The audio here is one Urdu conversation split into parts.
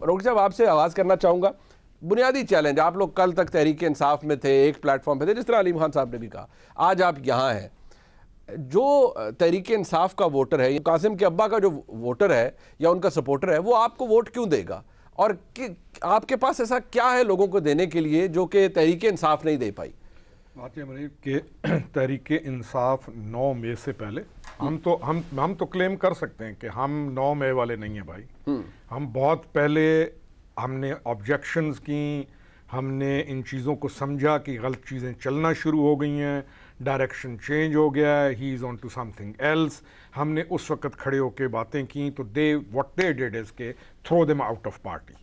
روک صاحب آپ سے آغاز کرنا چاہوں گا. بنیادی چیلنج, آپ لوگ کل تک تحریک انصاف میں تھے, ایک پلیٹ فارم پہ تھے, جس طرح علیم خان صاحب نے بھی کہا, آج آپ یہاں ہیں. جو تحریک انصاف کا ووٹر ہے, قاسم کے ابا کا جو ووٹر ہے یا ان کا سپورٹر ہے, وہ آپ کو ووٹ کیوں دے گا, اور آپ کے پاس ایسا کیا ہے لوگوں کو دینے کے لیے جو کہ تحریک انصاف نہیں دے پائی؟ بات یہ منیب کہ تحریک انصاف 9 مئی سے پہلے ہم تو کلیم کر سکتے ہیں کہ ہم 9 مئی والے نہیں ہیں بھائی. ہم بہت پہلے ہم نے آبجیکشنز کی, ہم نے ان چیزوں کو سمجھا کہ غلط چیزیں چلنا شروع ہو گئی ہیں, ڈائریکشن چینج ہو گیا ہے, he is on to something else. ہم نے اس وقت کھڑے ہو کے باتیں کی تو واٹ دے ڈیڈ از کہ through them out of party.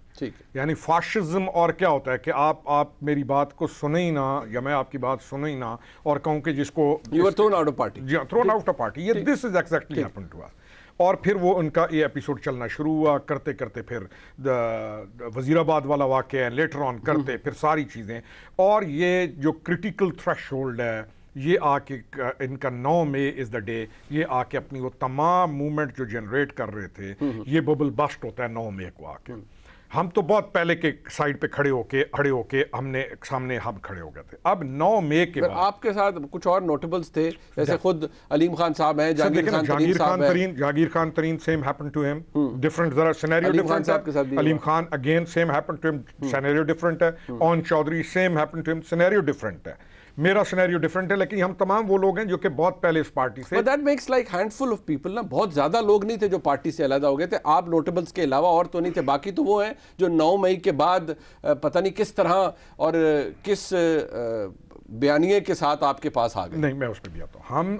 یعنی فاشزم اور کیا ہوتا ہے کہ آپ میری بات کو سنیں ہی نہ, یا میں آپ کی بات سنیں ہی نہ اور کہوں کہ جس کو you are thrown out of party. جی, تھرون آؤٹ آف پارٹی. یہ this is exactly happen to us. اور پھر وہ ان کا یہ ایپیسوڈ چلنا شروع ہوا, کرتے کرتے پھر وزیر آباد والا واقعہ ہے, لیٹر آن کرتے پھر ساری چیزیں. اور یہ جو کرٹیکل تھریش ہولڈ ہے, یہ آ کے ان کا 9 مئی از دا ڈے, یہ آ کے اپنی وہ تمام موومنٹ جو جنریٹ کر رہے تھے, یہ ببل بسٹ ہوتا ہے 9 مئی کو آ کے. ہم تو بہت پہلے کے سائڈ پہ کھڑے ہو کے ہم نے سامنے ہم کھڑے ہو گئے تھے. اب 9 مئی کے بعد آپ کے ساتھ کچھ اور نوٹیبلز تھے, جیسے خود علیم خان صاحب ہیں, Jahangir Khan Tareen same happen to him, different ذرا سینیریو ڈفرنٹ ہے. Aleem Khan again same happen to him, scenario different ہے. اون Chaudhry same happen to him, scenario different ہے. میرا سینیریو ڈیفرنٹ ہے, لیکن ہم تمام وہ لوگ ہیں جو کہ بہت پہلے اس پارٹی سے. But that makes like handful of people نا, بہت زیادہ لوگ نہیں تھے جو پارٹی سے علیحدہ ہو گئے تھے. آپ نوٹیبلز کے علاوہ اور تو نہیں تھے, باقی تو وہ ہیں جو 9 مئی کے بعد پتہ نہیں کس طرح اور کس بیانیے کے ساتھ آپ کے پاس آ گئے. نہیں, میں اس پہ بھی آتا ہوں.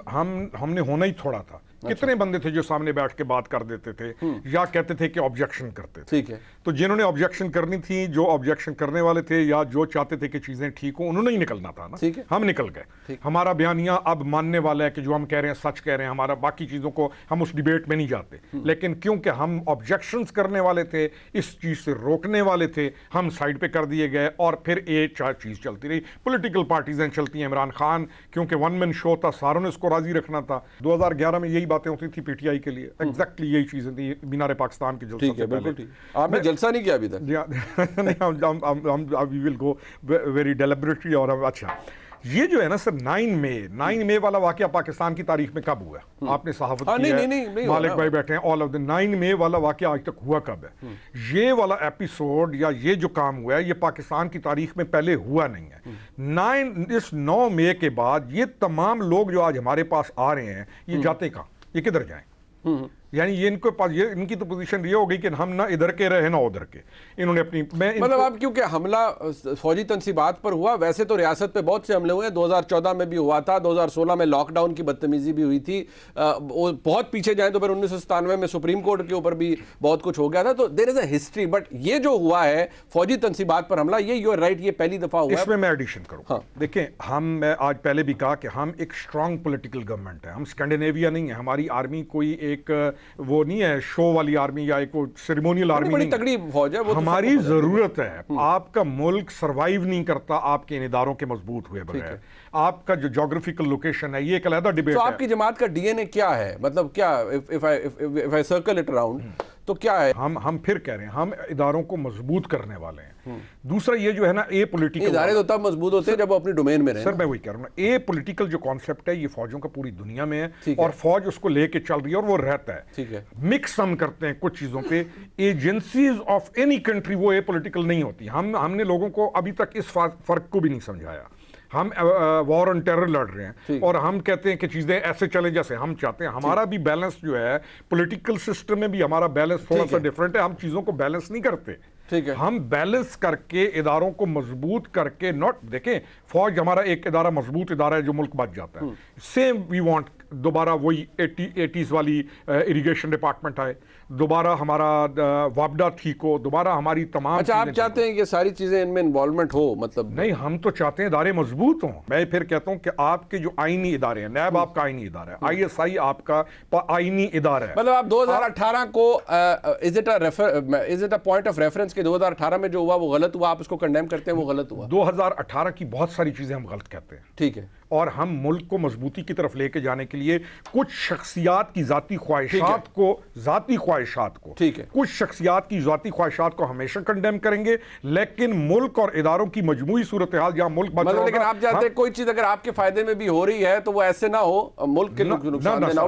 ہم نے ہونا ہی تھوڑا تھا. کتنے بندے تھے جو سامنے بیٹھ کے بات کر دیتے تھے یا کہتے تھے کہ آبجیکشن کرتے تھے. ٹھیک ہے, تو جنہوں نے آبجیکشن کرنی تھی, جو آبجیکشن کرنے والے تھے یا جو چاہتے تھے کہ چیزیں ٹھیک ہوں, انہوں نے ہی نکلنا تھا نا. ہم نکل گئے. ہمارا بیانیہ اب ماننے والا ہے کہ جو ہم کہہ رہے ہیں سچ کہہ رہے ہیں. ہمارا باقی چیزوں کو ہم اس ڈیبیٹ میں نہیں جاتے, لیکن کیونکہ ہم آبجیکشنز کرنے والے تھے, اس چیز سے روکنے والے تھے, ہم سائڈ پہ کر دیے گئے. اور پھر ایک چیز چلتی رہی, پولیٹیکل پارٹیزیں چلتی ہیں. عمران خان کیونکہ 1 مین شو تھا, ساروں نے اس کو راضی رکھنا تھا. 2011 میں یہی باتیں ہوتی تھی پی ٹی آئی کے لیے, ایگزیکٹلی یہی چیزیں تھی مینار پاکستان کے جلسے سے پہلے. آپ نے جلسہ نہیں کیا ابھی تک؟ وی ول گو ویری ڈیلیبریٹلی. اور اچھا, یہ جو ہے نا سر 9 مئی والا واقعہ پاکستان کی تاریخ میں کب ہوا ہے؟ آپ نے صحافت کی ہے, مالک بھائی بیٹھے ہیں, آل آف دا 9 مئی والا واقعہ آج تک ہوا کب ہے؟ یہ والا ایپیسوڈ یا یہ جو کام ہوا ہے, یہ پاکستان کی تاریخ میں پہلے ہوا نہیں ہے. اس 9 مئی کے بعد یہ تمام لوگ جو آج ہمارے پاس آ رہے ہیں, یہ جاتے کہاں, یہ کدھر جائیں؟ یعنی یہ ان کے پاس, یہ ان کی تو پوزیشن یہ ہو گئی کہ ہم نہ ادھر کے رہے نہ ادھر کے. انہوں نے اپنی مطلب آپ کیونکہ حملہ فوجی تنصیبات پر ہوا, ویسے تو ریاست پہ بہت سے حملے ہوئے ہیں. 2014 میں بھی ہوا تھا, 2016 میں لاک ڈاؤن کی بدتمیزی بھی ہوئی تھی. بہت پیچھے جائیں تو پھر 1997 میں سپریم کورٹ کے اوپر بھی بہت کچھ ہو گیا تھا. تو دیر از اے ہسٹری. بٹ یہ جو ہوا ہے فوجی تنصیبات پر حملہ, یہ یو آر رائٹ, یہ پہلی دفعہ ہوا ہے. اس میں ایڈیشن کروں. دیکھیں, میں آج پہلے بھی کہا کہ ہم ایک اسٹرانگ پولیٹیکل گورنمنٹ ہے. ہم اسکینڈینیویا نہیں ہے. ہماری آرمی کوئی ایک وہ نہیں ہے شو والی آرمی یا ایک سیریمونیل آرمی, بڑی تگڑی فوج ہے. ہماری ضرورت ہے. آپ کا ملک سروائیو نہیں کرتا آپ کے ان اداروں کے مضبوط ہوئے بغیر. آپ کا جو جیوگرافیکل لوکیشن ہے, یہ ایک علیحدہ ڈیبیٹ ہے. تو آپ کی جماعت کا ڈی این اے کیا ہے, مطلب کیا, if I circle it around, تو کیا ہے؟ ہم پھر کہہ رہے ہیں ہم اداروں کو مضبوط کرنے والے ہیں. دوسرا یہ جو ہے نا اے پولیٹیکل, ادارے تو تب مضبوط ہوتے ہیں جب وہ اپنی ڈومین میں رہیں. سر میں وہی کہہ رہا ہوں نا, اے پولیٹیکل جو کانسیپٹ ہے یہ فوجوں کا پوری دنیا میں ہے, اور فوج اس کو لے کے چل رہی ہے اور وہ رہتا ہے. ٹھیک ہے, مکس ہم کرتے ہیں کچھ چیزوں پہ. ایجنسیز آف اینی کنٹری وہ اے پولیٹیکل نہیں ہوتی. ہم نے لوگوں کو ابھی تک اس فرق کو بھی نہیں سمجھایا. ہم وار آن ٹیرر لڑ رہے ہیں اور ہم کہتے ہیں کہ چیزیں ایسے چلیں جیسے ہم چاہتے ہیں. ہمارا بھی بیلنس جو ہے پولیٹیکل سسٹم میں بھی ہمارا بیلنس تھوڑا سا ڈیفرنٹ ہے. ہم چیزوں کو بیلنس نہیں کرتے. ہم بیلنس کر کے اداروں کو مضبوط کر کے, دیکھیں فوج ہمارا ایک ادارہ مضبوط ادارہ ہے جو ملک بچ جاتا ہے. سیم وی وانٹ دوبارہ وہی 80s والی اریگیشن ڈپارٹمنٹ آئے, دوبارہ ہمارا وابڈا ٹھیک ہو, دوبارہ ہماری تمام. اچھا, آپ چاہتے ہیں کہ ساری چیزیں ان میں انوالومنٹ ہو؟ مطلب نہیں, ہم تو چاہتے ہیں ادارے مضبوط ہوں. میں پھر کہتا ہوں کہ آپ کے جو آئینی ادارے ہیں, نیب آپ کا آئینی ادارہ ہے, ISI آپ کا آئینی ادارہ ہے. مطلب آپ 2018 کو is it a point of reference کہ 2018 میں جو ہوا وہ غلط ہوا, آپ اس کو کنڈیم کرتے ہیں وہ غلط ہوا؟ 2018 کی بہت ساری چیزیں ہم غلط کہتے ہیں. ٹھیک ہے. اور ہم ملک کو مضبوطی کی طرف لے کے جانے کے لیے کچھ شخصیات کی ذاتی خواہشات کو ٹھیک ہے. کچھ شخصیات کی ذاتی خواہشات کو ہمیشہ کنڈیم کریں گے, لیکن ملک اور اداروں کی مجموعی صورتحال جہاں ملک بچ رہا ہوگا. لیکن آپ چاہتے ہیں کوئی چیز اگر آپ کے فائدے میں بھی ہو رہی ہے تو وہ ایسے نہ ہو, ملک کے نقصان دہ نہ ہو.